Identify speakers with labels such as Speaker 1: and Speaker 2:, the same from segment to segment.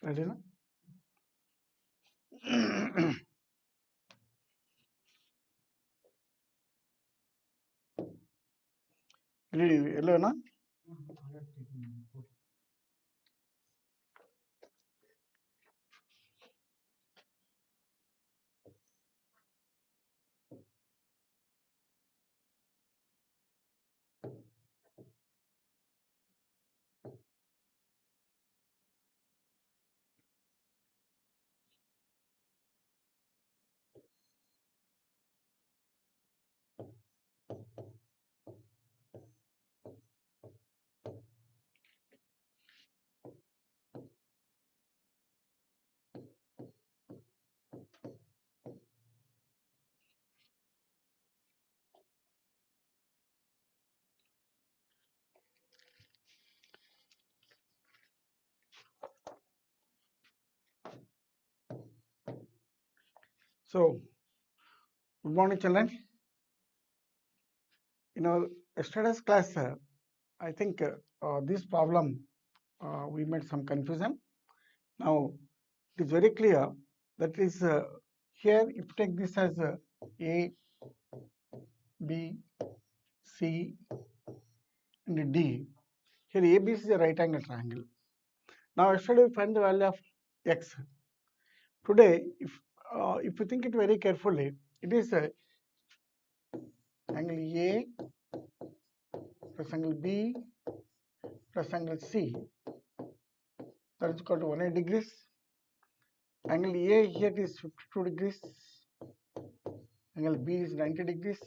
Speaker 1: Ready na? Hello na? So, good morning, children. Yesterday's class, I think this problem we made some confusion. Now, it is very clear that is here. If you take this as A, B, C, and D, here ABC is a right angle triangle. Now, yesterday we find the value of x. Today, if you think it very carefully, it is angle A plus angle B plus angle C, that is equal to 180 degrees. Angle A here is 52 degrees. Angle B is 90 degrees.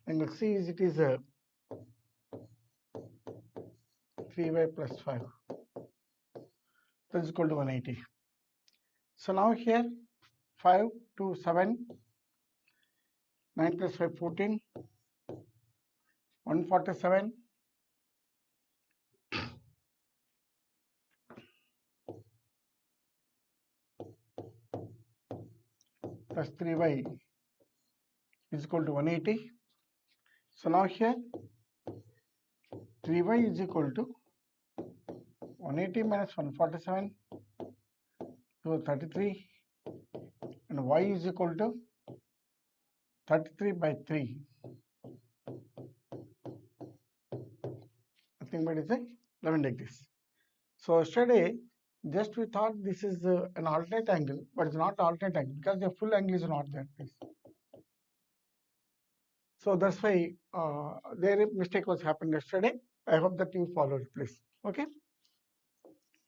Speaker 1: Angle C is 3y plus 5. That is equal to 180. So now here 5 to 7, 9 plus 5 14, 147 plus 3y is equal to 180. So now here 3y is equal to 180 minus 147, so 33, and y is equal to 33 by 3. Nothing but is 11 degrees. So yesterday, just we thought this is an alternate angle, but it's not alternate angle because the full angle is not there. So that's why their mistake was happened yesterday. I hope that you followed, please. Okay.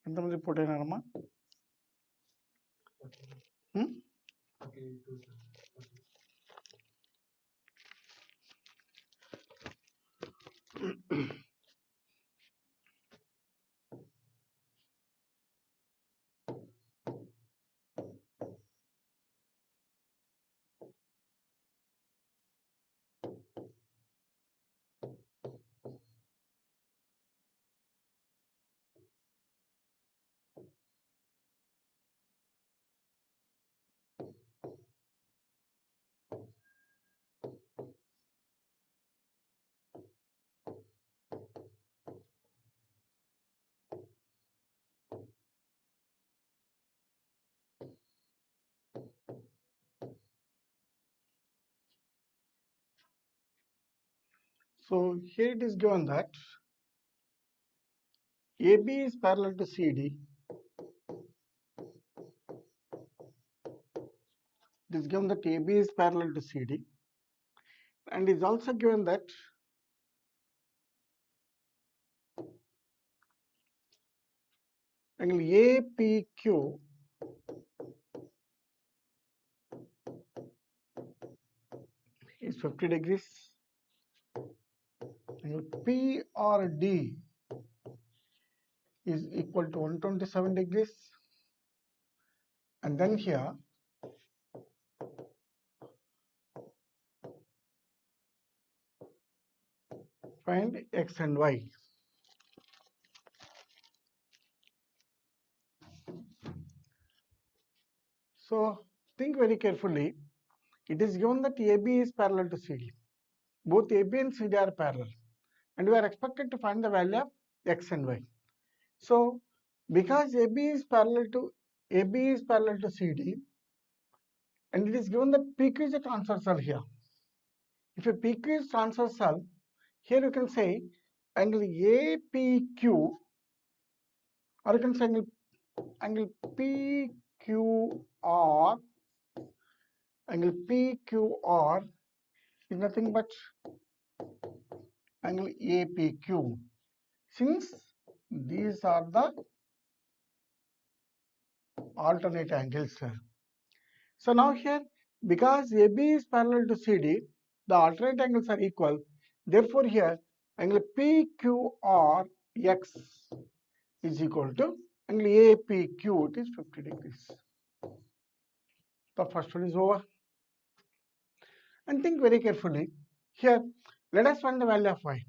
Speaker 1: ఎంతమంది report అయినారమ్మా? So here it is given that AB is parallel to CD. It is given that AB is parallel to CD, and is also given that angle APQ is 50 degrees. Angle PRD is equal to 127 degrees. And then here Find x and y. So think very carefully. It is given that AB is parallel to CD. Both AB and CD are parallel, and we are expected to find the value of x and y. So because AB is parallel to CD, and it is given that PQ is a transversal here. If a PQ is transversal, here you can say angle APQ, or you can say angle PQR. Angle PQR is nothing but angle APQ. Since these are the alternate angles. So now here, because AB is parallel to CD, the alternate angles are equal. Therefore here, angle PQRX is equal to angle APQ, it is 50 degrees. The first one is over. And think very carefully. Here, let us find the value of y.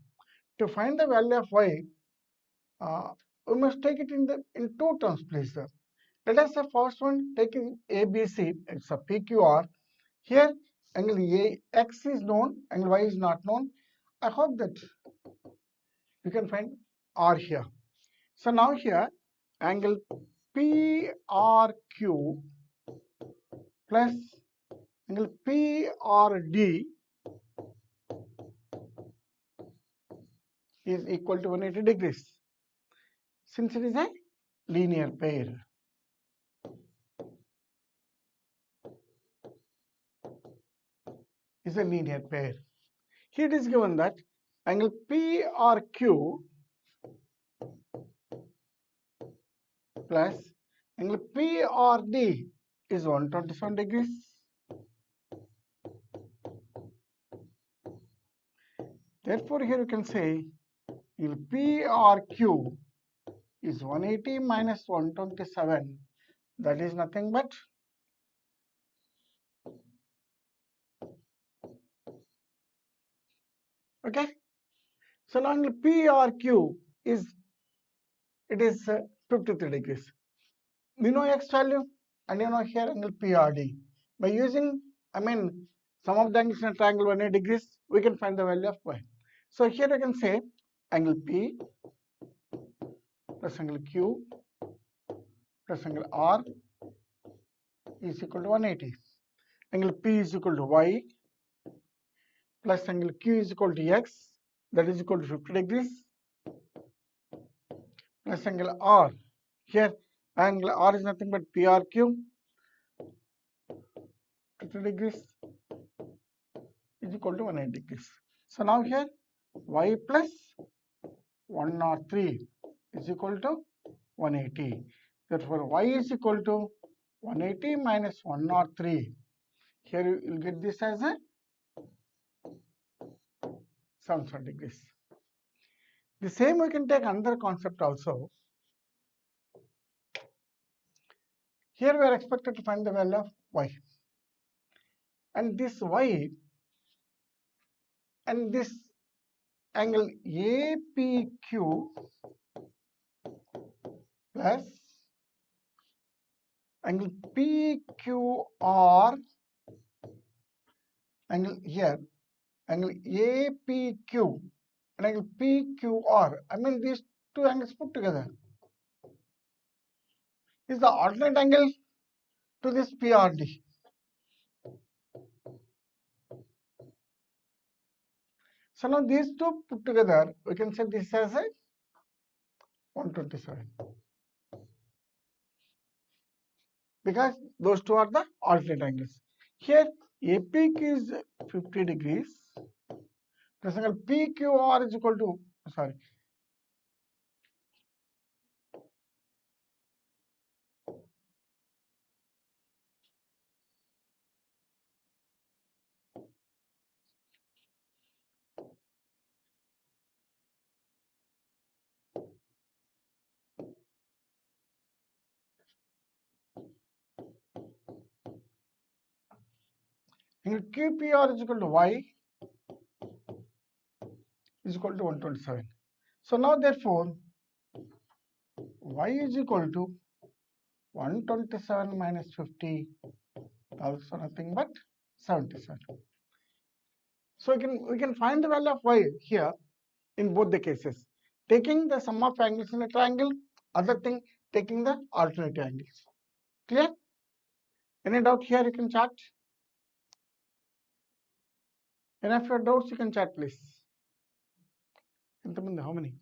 Speaker 1: To find the value of y, we must take it in two terms, please. Let us say first one taking ABC, it's a PQR. Here angle AX is known, angle Y is not known. I hope that you can find R here. So now here angle PRQ plus angle PRD is equal to 180 degrees. Since it is a linear pair. Is a linear pair. Here it is given that angle PRQ plus angle PRD is 127 degrees. Therefore, here you can say angle PRQ is 180 minus 127. That is nothing but okay. So now angle PRQ is 53 degrees. We know x value and you know here angle PRD. By using some of the angles in a triangle 180 degrees, we can find the value of y. So here you can say angle P plus angle Q plus angle R is equal to 180. Angle P is equal to y plus angle Q is equal to x, that is equal to 50 degrees, plus angle R. Here angle R is nothing but PRQ, 50 degrees is equal to 180 degrees. So now here y plus 103 is equal to 180. Therefore y is equal to 180 minus 103. Here you will get this as a 700 degrees. The same we can take another concept also. Here we are expected to find the value of y. And this y and this angle APQ plus angle PQR, angle here, angle APQ and angle PQR, these two angles put together is the alternate angle to this PRD. So now these two put together, we can say this as a 127. Because those two are the alternate angles. Here APQ is 50 degrees plus angle PQR is equal to, angle QPR is equal to y is equal to 127. So now therefore y is equal to 127 minus 50, also nothing but 77. So we can find the value of y here in both the cases, taking the sum of angles in a triangle, other thing taking the alternative angles. Clear? Any doubt here you can chat. And if you have doubts you can chat please. How many?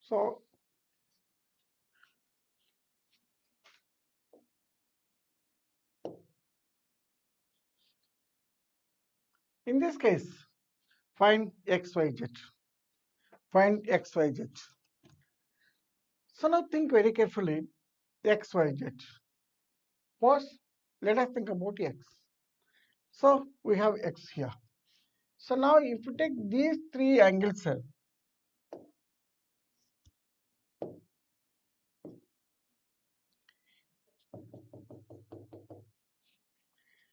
Speaker 1: So in this case, find xyz. Find xyz. So now think very carefully. Xyz. First, let us think about x. So we have x here. So now if you take these three angles,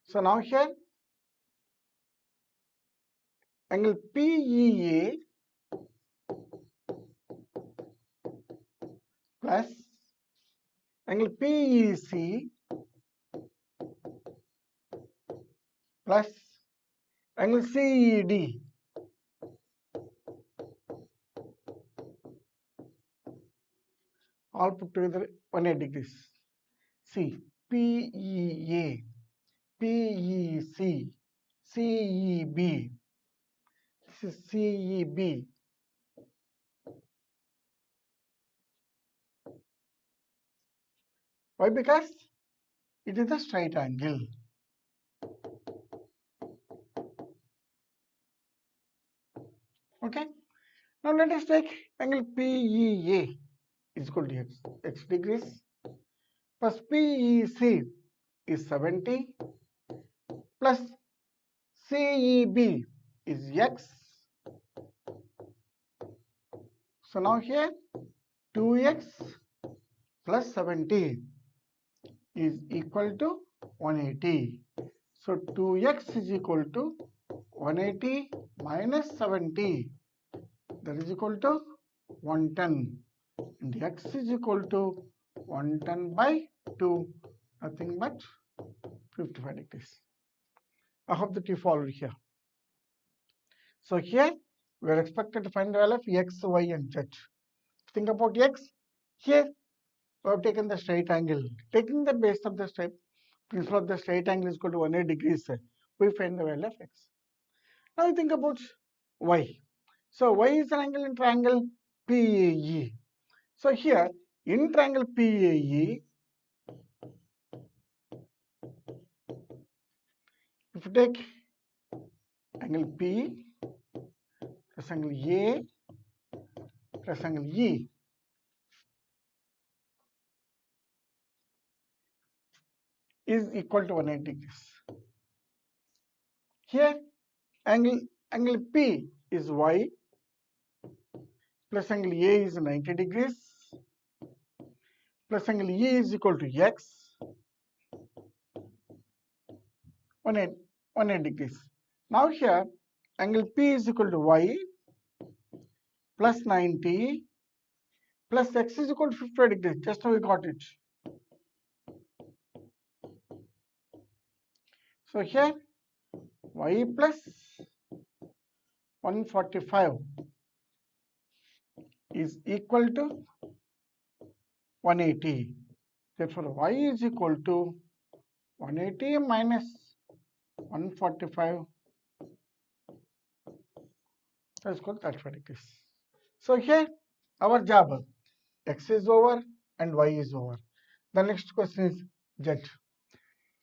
Speaker 1: so now here angle PEA plus angle PEC plus angle CED all put together 180 degrees. See, PEA, PEC, CEB. This is CEB. Why? Because it is a straight angle. Okay. Now let us take angle PEA is equal to x degrees plus PEC is 70 plus CEB is x. So now here 2x plus 70 is equal to 180. So 2x is equal to 180 minus 70, that is equal to 110, and x is equal to 110 by 2, nothing but 55 degrees. I hope that you followed here. So here we are expected to find the value of x, y and z. Think about x. Here we have taken the straight angle. Taking the base of the principle of the straight angle is equal to 180 degrees. We find the value of x. Now think about y. So y is an angle in triangle PAE. So here in triangle PAE, if you take angle P plus angle A plus angle E, is equal to 180 degrees. Here angle P is y plus angle A is 90 degrees plus angle E is equal to x, 180 degrees. Now here angle P is equal to y plus 90 plus x is equal to 55 degrees. Just now we got it. So here y plus 145 is equal to 180. Therefore, y is equal to 180 minus 145. That's called 35 degrees. So here our job, x is over and y is over. The next question is z.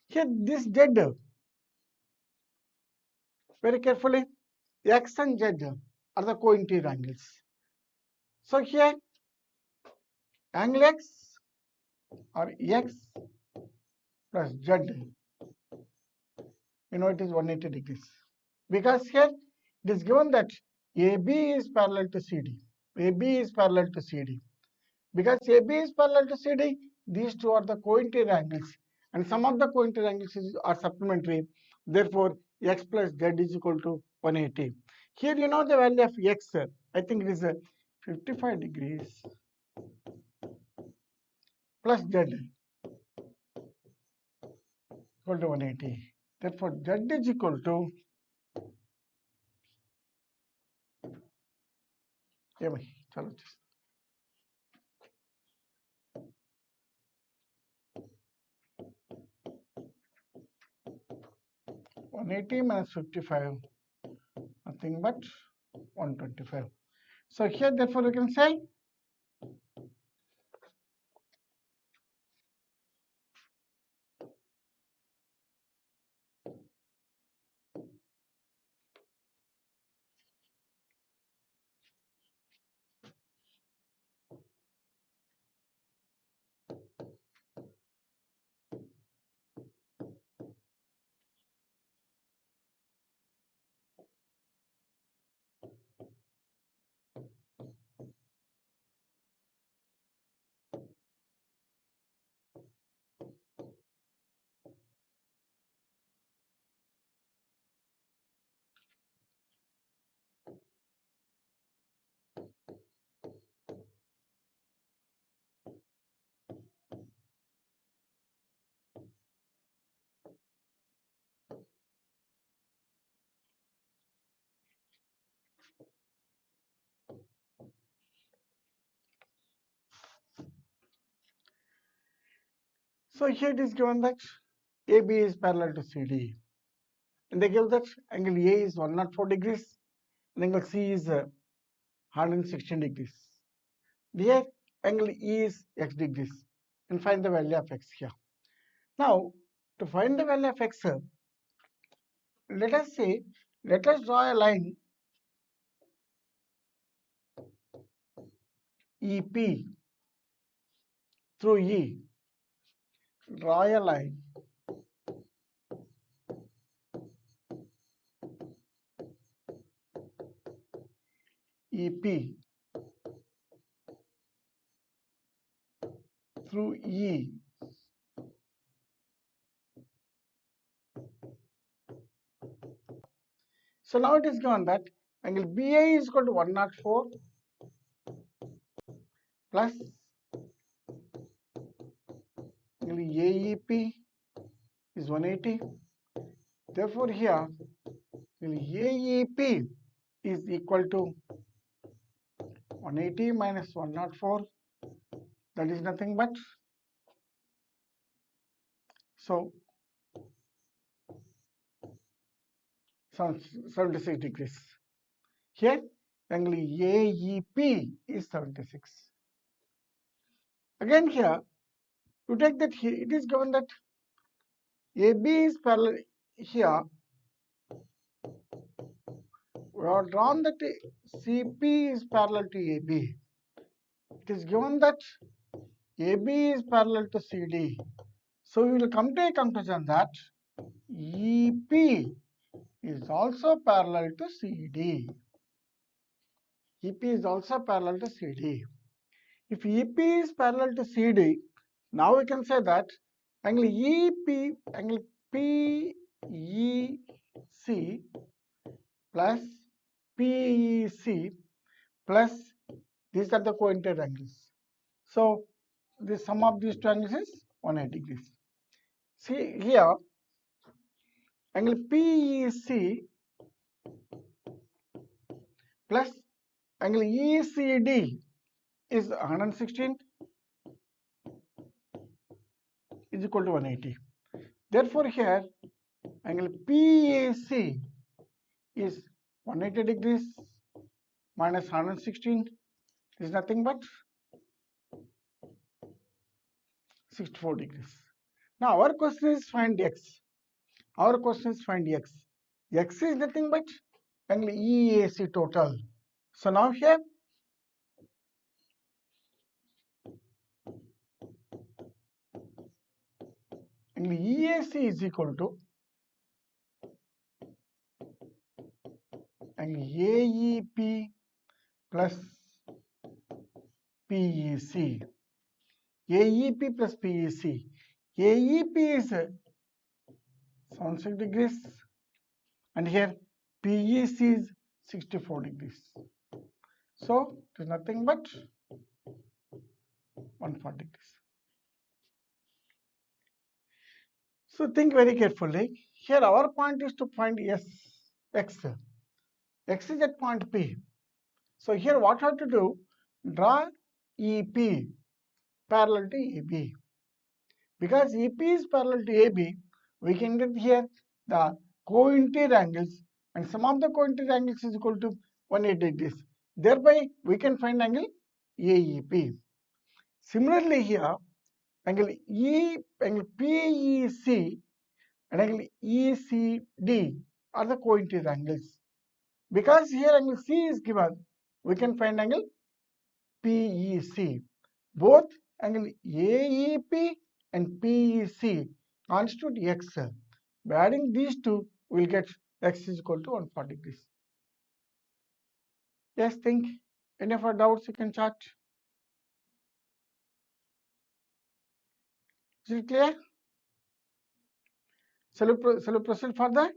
Speaker 1: Here this z, very carefully, x and z are the co-interior angles. So here angle x or x plus z, it is 180 degrees. Because here it is given that AB is parallel to CD. AB is parallel to CD. Because AB is parallel to CD, these two are the co-interior angles, and some of the co-interior angles are supplementary. Therefore, x plus z is equal to 180. Here you know the value of x. I think it is 55 degrees plus z equal to 180. Therefore, z is equal to 180 minus 55, nothing but 125. So here therefore you can say so here it is given that AB is parallel to CD. And they give that angle A is 104 degrees and angle C is 116 degrees. Here angle E is x degrees, and find the value of x here. Now to find the value of x, let us draw a line EP through E. Draw a line EP through E. So now it is given that angle BA is equal to 104 plus angle AEP is 180. Therefore, here AEP is equal to 180 minus 104. That is nothing but 76 degrees. Here angle AEP is 76. Again here you take that here it is given that AB is parallel. Here we have drawn that CP is parallel to AB. It is given that AB is parallel to CD. So we will come to a conclusion that EP is also parallel to CD. EP is also parallel to CD. If EP is parallel to CD, now we can say that angle PEC plus PEC plus these are the co-inter angles. So the sum of these two angles is 180 degrees. See here, angle PEC plus angle ECD is 116 is equal to 180. Therefore, here angle PAC is 180 degrees minus 116 is nothing but 64 degrees. Now, our question is find x. Our question is find x. X is nothing but angle EAC total. So, now here angle EAC is equal to angle AEP plus PEC. AEP plus PEC. AEP is 76 degrees and here PEC is 64 degrees. So, it is nothing but 140 degrees. So, think very carefully. Here our point is to find x. X is at point P. So, here what I have to do? Draw EP parallel to AB. Because EP is parallel to AB, we can get here the co-interior angles and sum of the co-interior angles is equal to 180 degrees. Thereby, we can find angle AEP. Similarly, here angle PEC and angle ECD are the co-interior angles. Because here angle C is given, we can find angle PEC. Both angle AEP and PEC constitute x. By adding these two, we will get x is equal to 140 degrees. Yes, think. Any of our doubts you can chat. Is it clear? Shall we proceed further?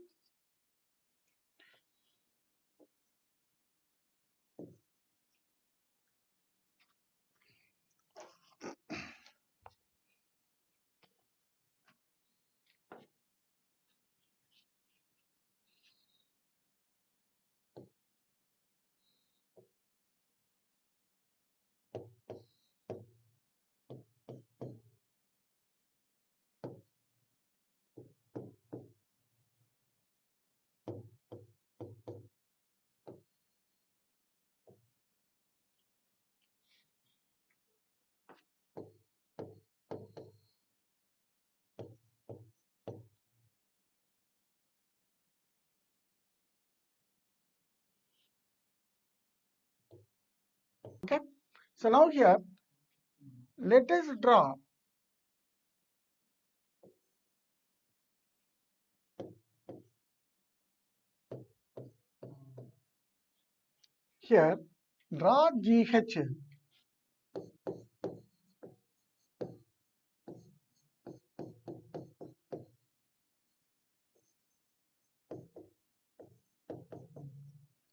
Speaker 1: Okay. So now here, let us draw here, draw GH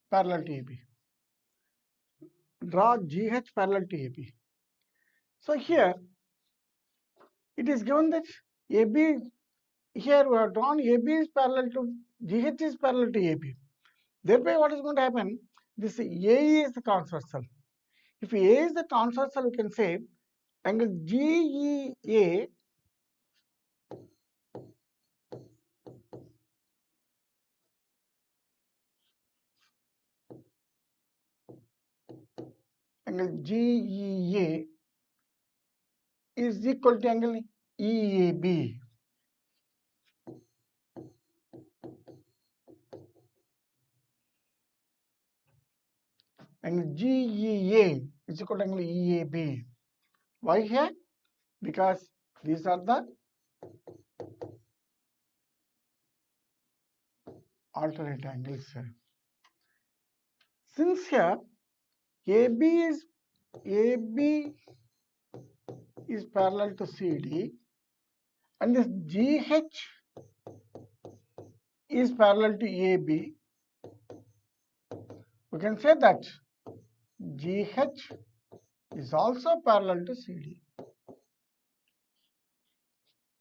Speaker 1: parallel to AB. Draw GH parallel to AB. So here, it is given that AB, here we have drawn AB is parallel to, GH is parallel to AB. Thereby what is going to happen? This A is the transversal. If A is the transversal, we can say angle GEA angle GEA is equal to angle EAB. Angle GEA is equal to angle EAB. Why here? Because these are the alternate angles. Since here AB is parallel to CD and this GH is parallel to AB, can say that GH is also parallel to CD.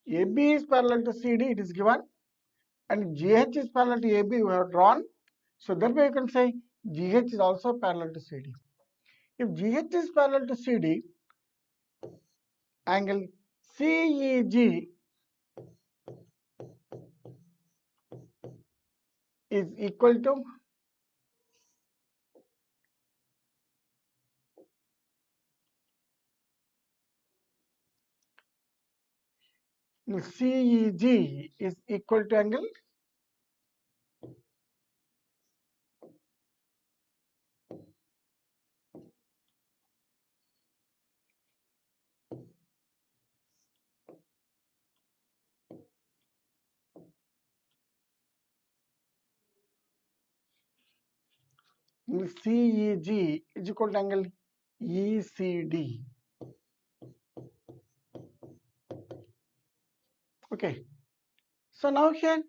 Speaker 1: AB is parallel to CD, it is given, and GH is parallel to AB, we have drawn. So thereby you can say GH is also parallel to CD. If GH is parallel to CD, angle CEG is equal to CEG is equal to angle CEG is equal to angle ECD. Okay. So now here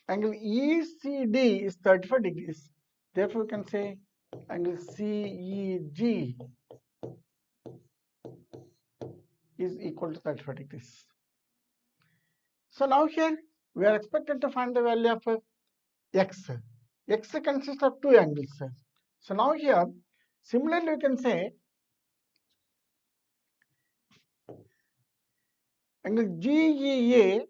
Speaker 1: angle ECD is 35 degrees. Therefore, we can say angle CEG is equal to 35 degrees. So now here we are expected to find the value of x. X consists of two angles. So now here similarly we can say angle GEA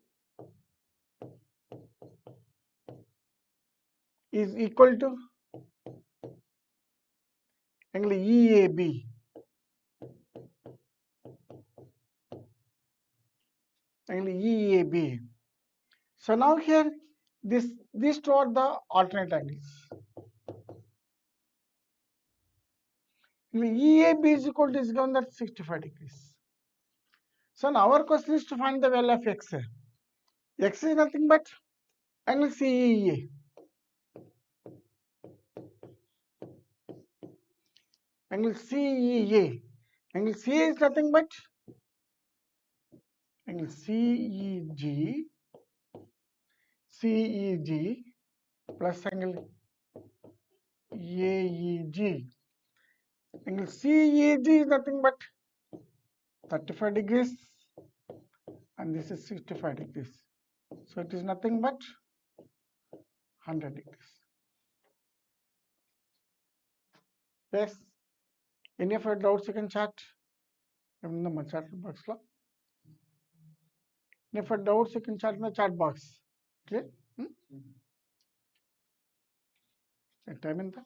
Speaker 1: is equal to angle EAB. Angle EAB. So now here these two are the alternate angles. EAB is equal to is given that 65 degrees. So now our question is to find the value of x. X is nothing but angle CEA. Angle CEA. Angle CA is nothing but angle CEG plus angle AEG. Angle CEG is nothing but 35 degrees and this is 65 degrees. So it is nothing but 100 degrees. Yes. Any of your doubts you can chat in the chat box. Any of your doubts you can chat in the chat box. Clear? Time in the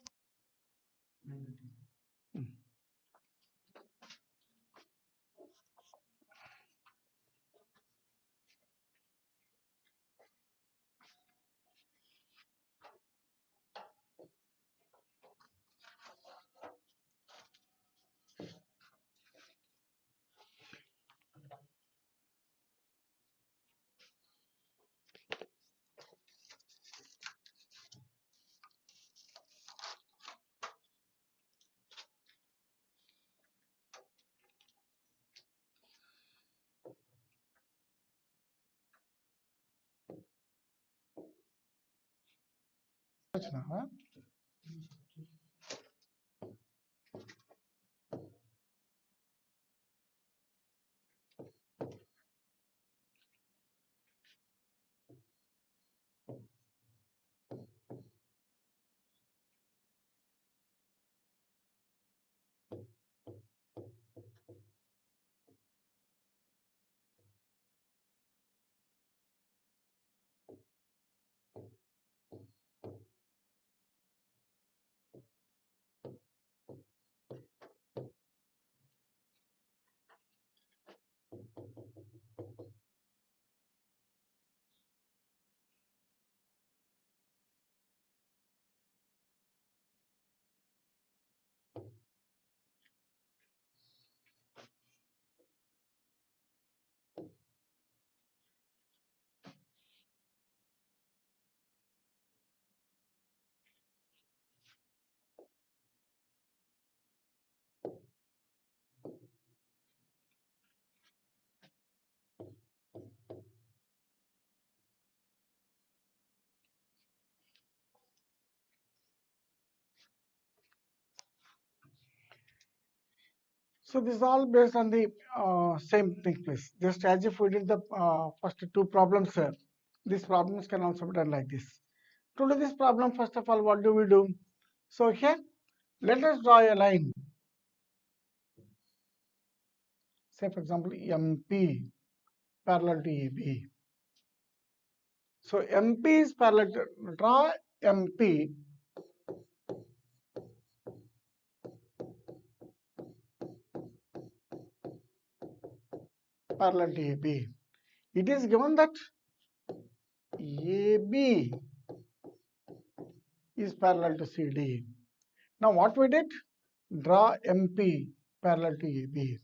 Speaker 1: So this is all based on the same thing, please. Just as if we did the first two problems, these problems can also be done like this. To do this problem, first of all, what do we do? So here, let us draw a line. Say, for example, MP parallel to AB. So MP is parallel to, draw MP parallel to AB. It is given that AB is parallel to CD. Now what we did? Draw MP parallel to AB.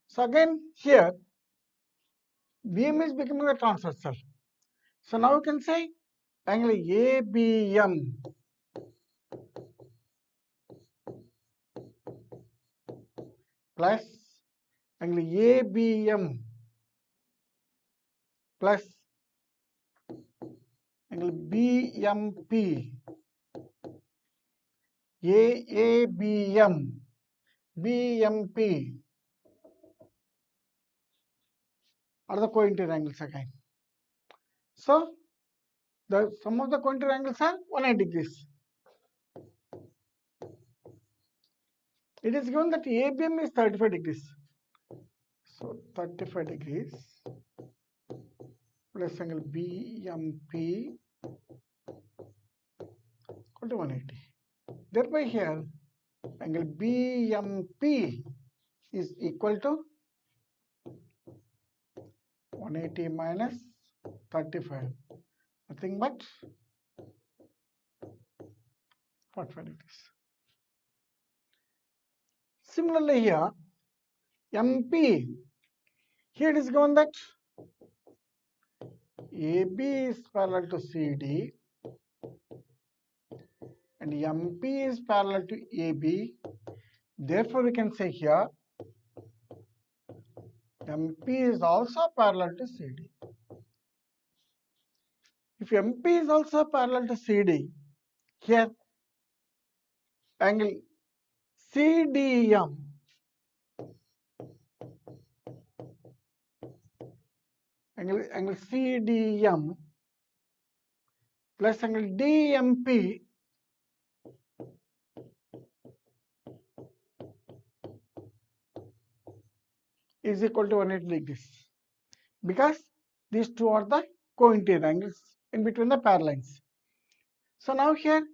Speaker 1: So again here BM is becoming a transversal. So now you can say angle ABM plus angle ABM plus angle BMP AABM BMP are the co-interior angles again. So the sum of the co-interior angles are 180 degrees. It is given that ABM is 35 degrees. So 35 degrees plus angle BMP equal to 180. Thereby here angle BMP is equal to 180 minus 35. Nothing but 45 degrees. Similarly here MP, here it is given that AB is parallel to CD and MP is parallel to AB. Therefore, we can say here MP is also parallel to CD. If MP is also parallel to CD, here angle CDM angle CDM plus angle DMP is equal to 180 degrees because these two are the co-interior angles in between the parallels. So now here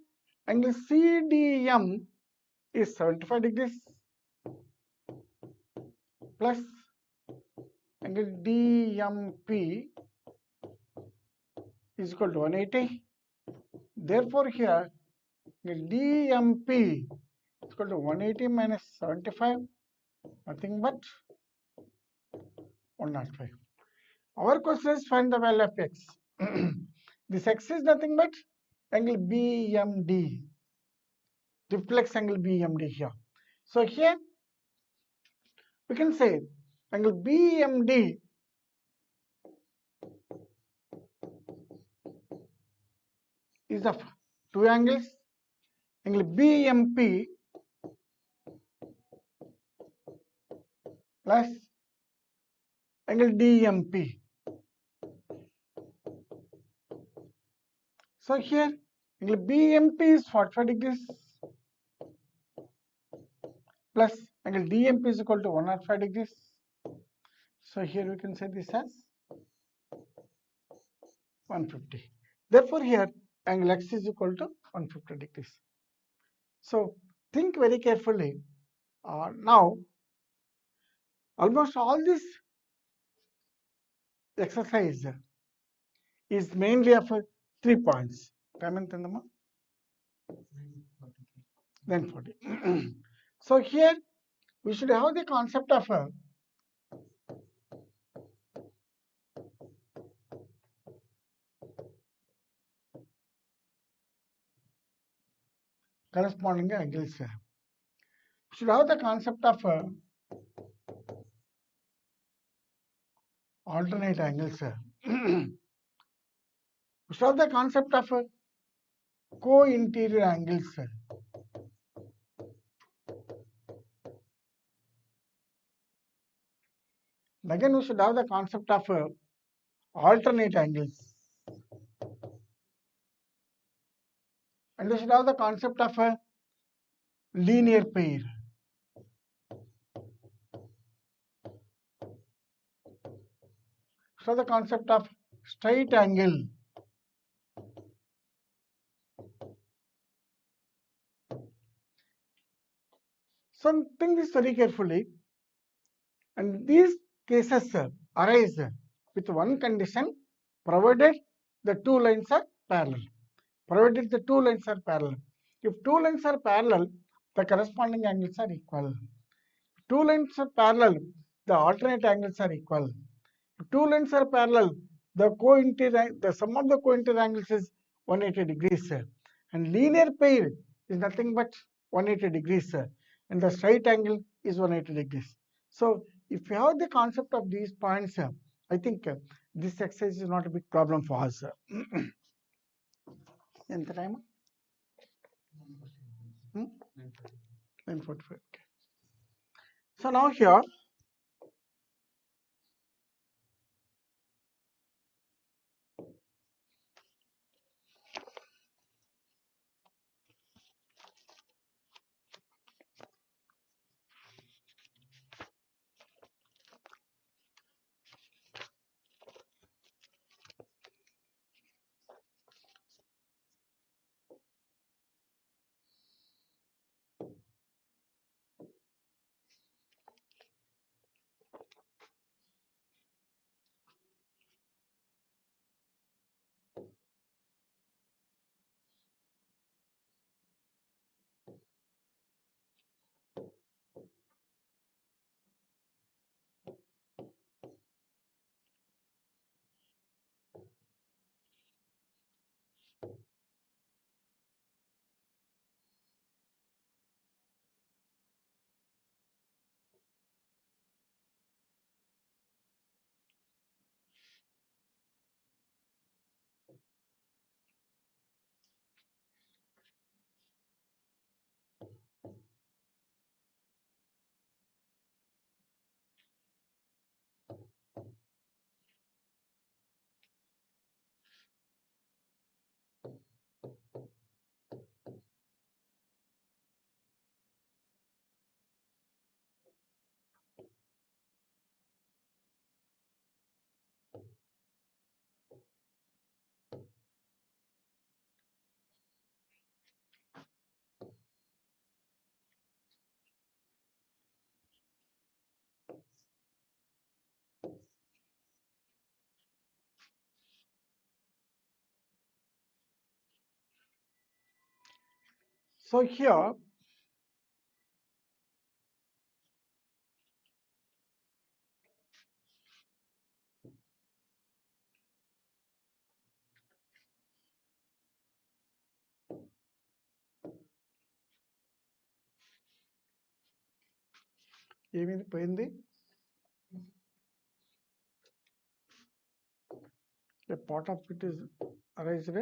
Speaker 1: angle CDM is 75 degrees plus angle DMP is equal to 180. Therefore here angle DMP is equal to 180 minus 75, nothing but 105. Our question is find the value of x. This x is nothing but angle BMD, reflex angle BMD here. So here we can say angle BMD is of two angles, angle BMP plus angle DMP. So here angle BMP is 45 degrees plus angle DMP is equal to 105 degrees. So here we can say this as 150. Therefore here angle x is equal to 150 degrees. So think very carefully. Now almost all this exercise is mainly of 3 points. Then 40. So here we should have the concept of corresponding angles. We should have the concept of alternate angles. We should have the concept of co-interior angles. Again, we should have the concept of alternate angles. And we should have the concept of a linear pair. So the concept of straight angle. So think this very carefully. And these cases arise with one condition, provided the two lines are parallel. Provided the two lines are parallel. If two lines are parallel, the corresponding angles are equal. If two lines are parallel, the alternate angles are equal. If two lines are parallel, the sum of the co-interior angles is 180 degrees. And linear pair is nothing but 180 degrees. And the straight angle is 180 degrees. So if you have the concept of these points, I think this exercise is not a big problem for us. ఎంత time 9:45. Okay. So now here, so here ఏమిది పోయింది a part of it is arised.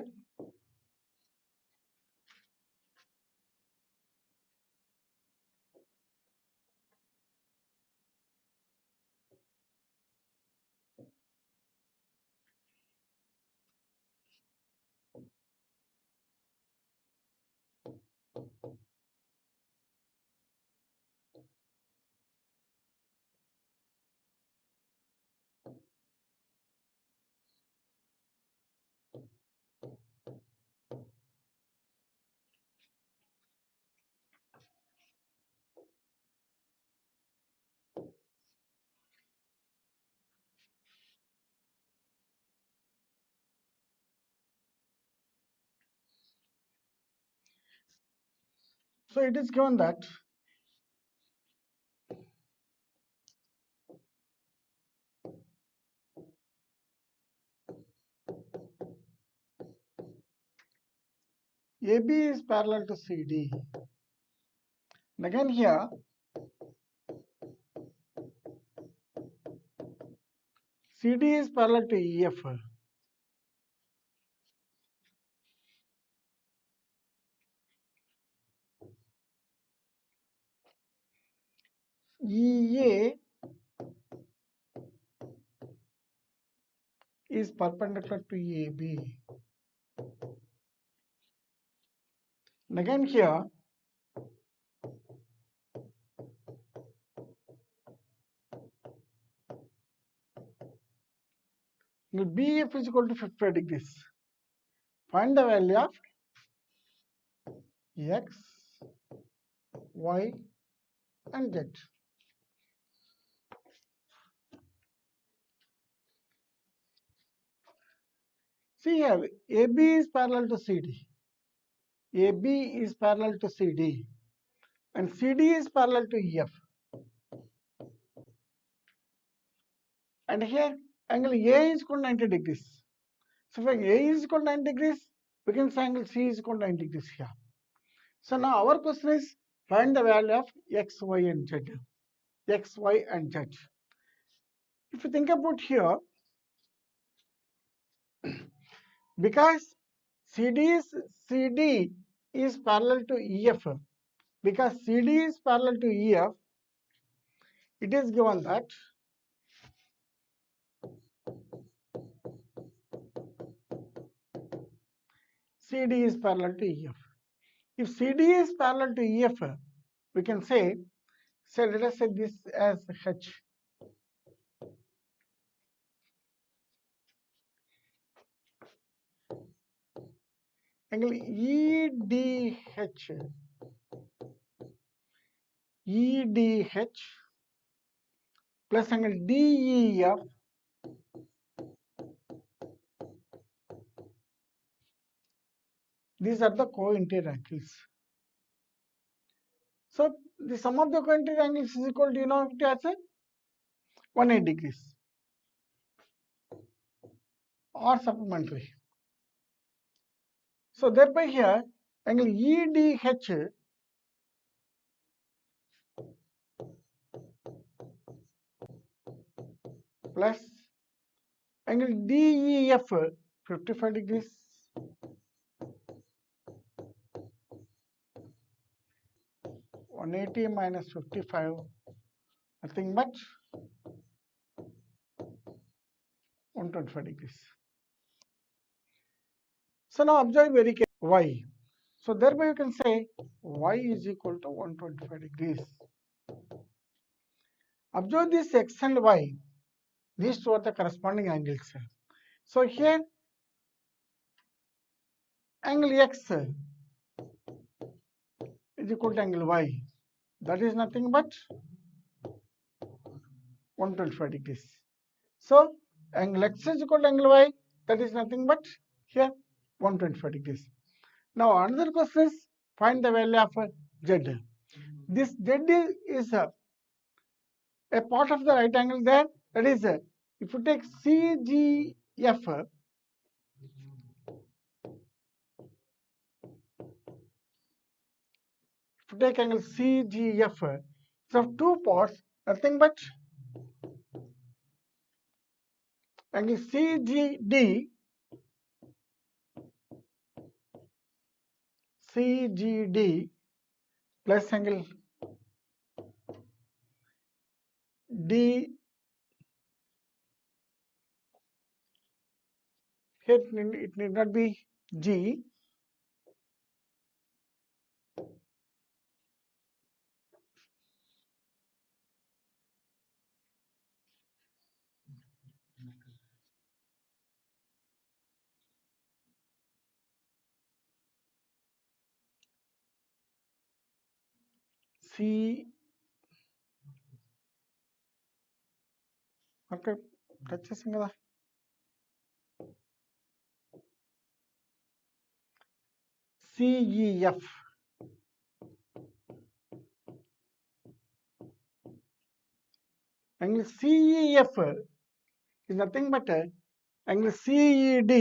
Speaker 1: So it is given that AB is parallel to CD. And again here, CD is parallel to EF. EA is perpendicular to AB. And again here, BF is equal to 55 degrees. Find the value of X, Y and Z. See here, AB is parallel to CD. AB is parallel to CD. And CD is parallel to EF. And here, angle A is equal to 90 degrees. So if A is equal to 90 degrees, we can say angle C is equal to 90 degrees here. So now our question is, find the value of X, Y and Z. X, Y and Z. If you think about here, because CD is parallel to EF, because CD is parallel to EF, it is given that CD is parallel to EF. If CD is parallel to EF, we can say let us say this as H. Angle EDH plus angle DEF these are the co-interior angles. So the sum of the co-interior angles is equal to, as 180 degrees or supplementary. So thereby here angle EDH plus angle DEF 55 degrees (180 minus 55) nothing but 125 degrees. So now observe very carefully Y. So thereby you can say Y is equal to 125 degrees. Observe this X and Y. These two are the corresponding angles. So here angle X is equal to angle Y. That is nothing but 125 degrees. So angle X is equal to angle Y. That is nothing but here 125 degrees. Now another question is find the value of Z. This Z is a part of the right angle there. That is, if you take CGF, if you take angle CGF, so two parts, nothing but angle CGD plus angle D. Here it need not be G. C. Okay, touch చేసాం కదా. CEF. Angle CEF is nothing but angle CED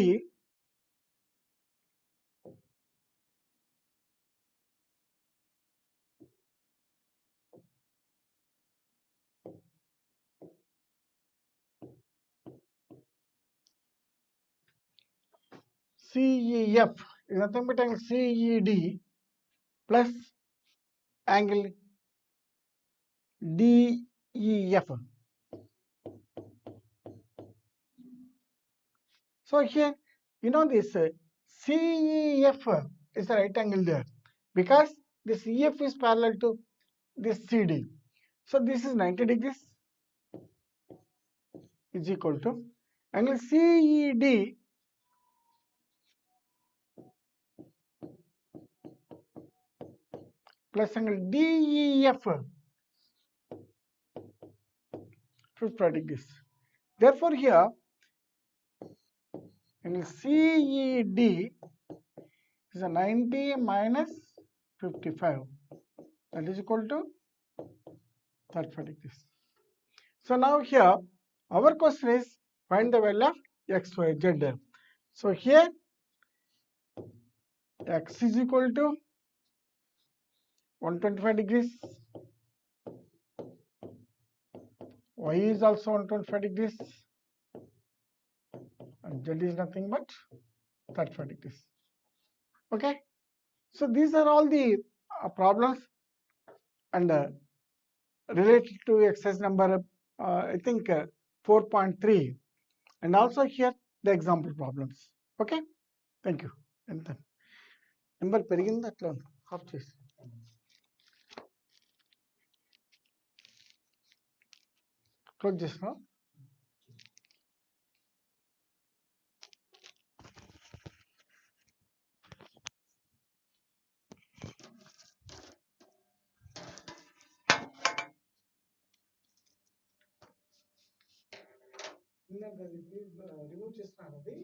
Speaker 1: CEF is nothing but angle CED plus angle DEF. So here, you know this CEF is a right angle there because this EF is parallel to this CD. So this is 90 degrees is equal to angle CED plus angle DEF 55 degrees. Therefore here angle CED is a 90 minus 55, that is equal to 35 degrees. So now here our question is find the value of x, y, z. So here x is equal to 125 degrees, y is also 125 degrees, and z is nothing but 35 degrees. Okay, so these are all the problems and related to exercise number I think 4.3, and also here the example problems. Okay, thank you. ఎంత number పెరిగింది అట్లా of చేసి close చేసిన remove చేస్తున్నారు అది